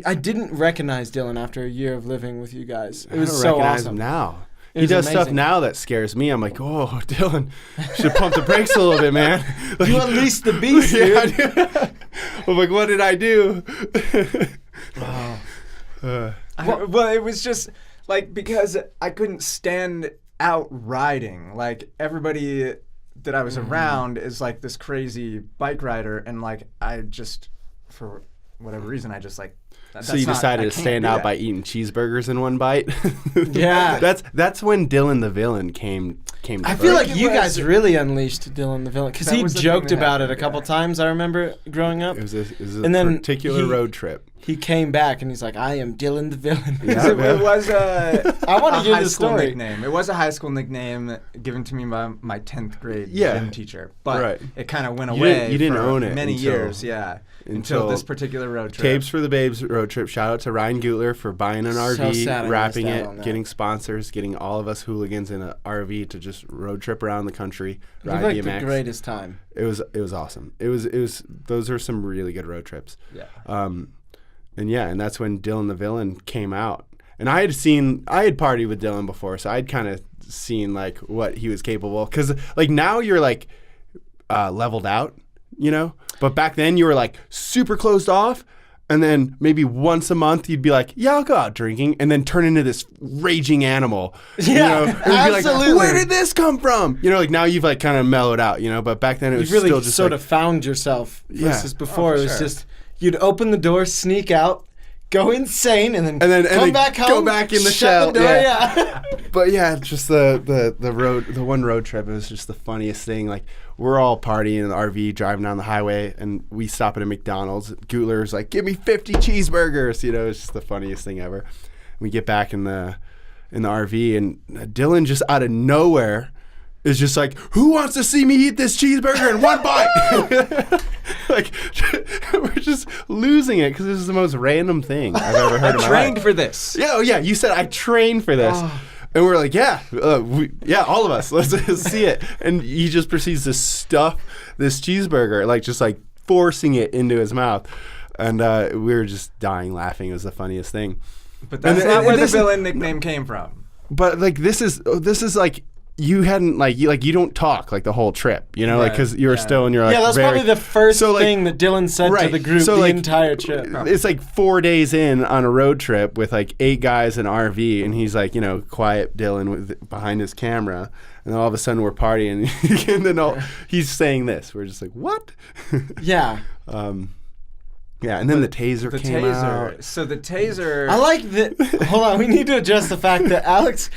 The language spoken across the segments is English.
I didn't recognize Dylan after a year of living with you guys. It was I don't so recognize awesome. him now. It He was does stuff amazing. now that scares me. I'm like, oh, Dylan, should pump the brakes a little bit, man. Like, You unleashed the beast, dude. yeah, I do. I'm like, what did I do? Well, it was just like because I couldn't stand out riding. Like everybody that I was around is like this crazy bike rider, and like I just, for whatever reason, I just like. So you decided to stand out by eating cheeseburgers in one bite? Yeah. That's when Dylan the Villain came to I feel birth. like you guys really unleashed Dylan the Villain because That he was the joked thing that about it a happened, couple yeah. times. I remember growing up. It was a And then particular he- road trip. He came back and he's like, "I am Dylan the Villain." Yeah. It was I want to a hear high the school story. nickname. It was a high school nickname given to me by my 10th grade Yeah. gym teacher, but Right. it kind of went You away. you didn't for own it many until- years. Yeah, until this particular road trip. Tapes for the Babes road trip. Shout out to Ryan Gutler for buying an So RV, sad I wrapping missed out it, on that. getting sponsors, getting all of us hooligans in an RV to just road trip around the country, It was ride like BMX. the greatest time. It was awesome. It was those are some really good road trips. Yeah. And that's when Dylan the Villain came out. And I had partied with Dylan before, so I'd kind of seen like what he was capable. Because like now you're like leveled out, you know. But back then you were like super closed off. And then maybe once a month you'd be like, yeah, I'll go out drinking, and then turn into this raging animal. Yeah, you know? And you'd be like, absolutely. where did this come from? You know, like now you've like kind of mellowed out, you know. But back then it was You've really still just sort like, of found yourself versus before. for It was sure. just you'd open the door, sneak out, go insane, and then come then back go home, back in the shut shell, the door, yeah. yeah. But yeah, just the one road trip, it was just the funniest thing. Like we're all partying in the RV, driving down the highway, and we stop at a McDonald's. Gutler's like, "Give me 50 cheeseburgers." You know, it's just the funniest thing ever. We get back in the RV, and Dylan just out of nowhere is just like, "Who wants to see me eat this cheeseburger in one bite?" Like we're just losing it because this is the most random thing I've ever heard. I in my trained life. for this. Yeah, oh yeah, you said I trained for this. And we're like, yeah, all of us, let's see it. And he just proceeds to stuff this cheeseburger, like just like forcing it into his mouth. And we were just dying laughing. It was the funniest thing. But that's And- not and where the this is- villain nickname came from. But like this is like you hadn't you don't talk like the whole trip, you know, like Right, because you were yeah. still in your like Yeah, that's very, probably the first So, like, thing that Dylan said to right, the group so, the like, entire trip. It's like 4 days in on a road trip with like 8 guys in RV, and he's like, you know, quiet Dylan behind his camera, and then all of a sudden we're partying, and then he's saying this. We're just like, what? Yeah. Yeah, and then the taser The came taser. out. So the taser. I like that. Hold on, we need to address the fact that Alex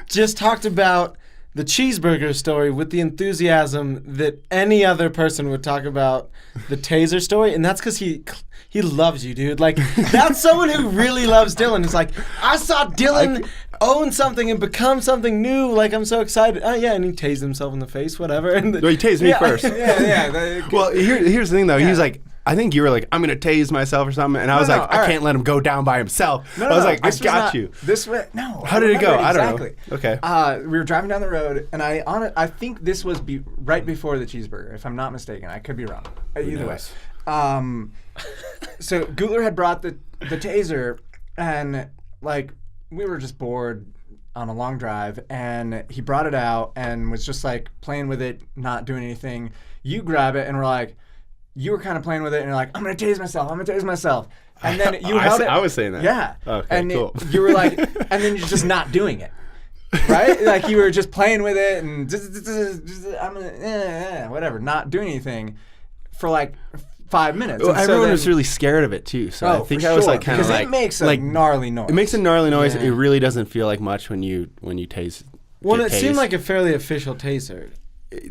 just talked about the cheeseburger story with the enthusiasm that any other person would talk about the taser story, and that's because he loves you, dude. Like, that's someone who really loves Dylan. It's like, I saw Dylan own something and become something new. Like, I'm so excited. Oh, yeah, and he tased himself in the face, whatever. And No, he tased me first. yeah. Well, here's the thing, though. He was like, I think you were like, I'm going to tase myself or something. And I was No, like, all I right. can't let him go down by himself. No, I was no, like, I this was got not- you. This way, no. How did it go? remember I don't exactly. know. Okay. We were driving down the road, and I think this was right before the cheeseburger, if I'm not mistaken. I could be wrong. Either way. knows? So Gutler had brought the taser, and like we were just bored on a long drive, and he brought it out and was just like playing with it, not doing anything. You grab it, and we're like, you were kind of playing with it, and you're like, I'm gonna tase myself. And then you held it. I was saying that. Yeah. Okay, and cool. you were like, and then you're just not doing it. Right? Like you were just playing with it and I'm gonna, whatever, not doing anything for like 5 minutes. Well, And so everyone then- was really scared of it too, so I think for I was sure, like kind of because like it makes a like gnarly noise. It makes a gnarly noise. Yeah. It really doesn't feel like much when you tase. well, get it seemed tased. like a fairly official taser.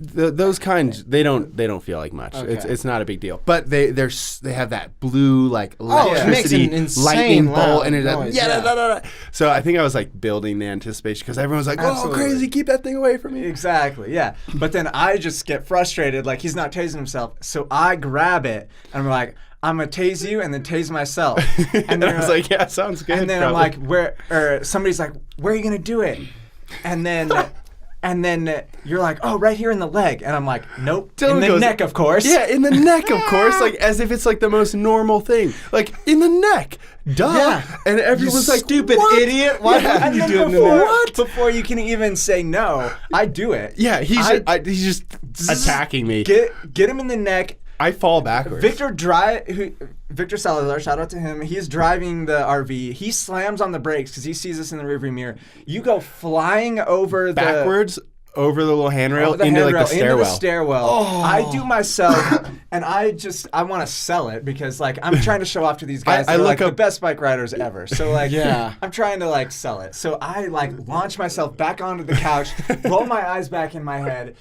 Those kinds they don't feel like much. Okay. It's not a big deal. But they have that blue like Oh, it makes electricity an insane lightning bolt loud and it noise, yeah. yeah. Da, da, da. So I think I was like building the anticipation because everyone was like, "Oh, Absolutely. crazy! Keep that thing away from me." Exactly, yeah. But then I just get frustrated, like he's not tasing himself. So I grab it and I'm like, I'm gonna tase you and then tase myself. And then I was like, "Yeah, sounds good." And then probably. I'm like, or somebody's like, where are you gonna do it? And then you're like, oh, right here in the leg. And I'm like, nope, Dylan in the goes, neck, of course. Yeah, in the neck, of course, like as if it's like the most normal thing, like in the neck. duh. Yeah. And everyone was like, stupid what? idiot. Why Yeah. would you And do it then in the net? before you can even say no, I do it. Yeah, he's just attacking me. Get him in the neck. I fall backwards. Victor Salazar, shout out to him. He's driving the RV. He slams on the brakes because he sees us in the rearview mirror. You go flying over backwards over the little handrail into handrail, like the stairwell. Into the stairwell. I do myself, and I want to sell it because like I'm trying to show off to these guys. I They're look like up- the best bike riders ever. So like, Yeah. I'm trying to like sell it. So I like launch myself back onto the couch, roll my eyes back in my head.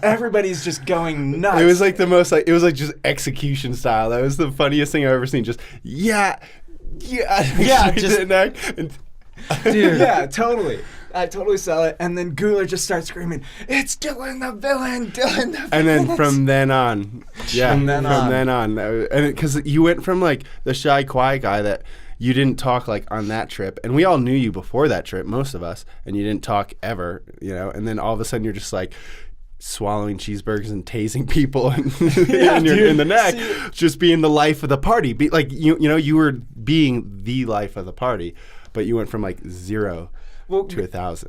Everybody's just going nuts. It was like the most like it was like just execution style. That was the funniest thing I've ever seen. Just yeah, just- neck. And, Dude. Yeah, totally. I totally sell it, and then Guler just starts screaming, "It's Dylan the villain! Dylan the villain!" and then from then on, yeah, From then on. and because you went from like the shy, quiet guy that you didn't talk like on that trip, and we all knew you before that trip, most of us, and you didn't talk ever, and then all of a sudden you're just like swallowing cheeseburgers and tasing people and, and you're in the neck, just being the life of the party. Like you were being the life of the party, but you went from like 0 to 1,000.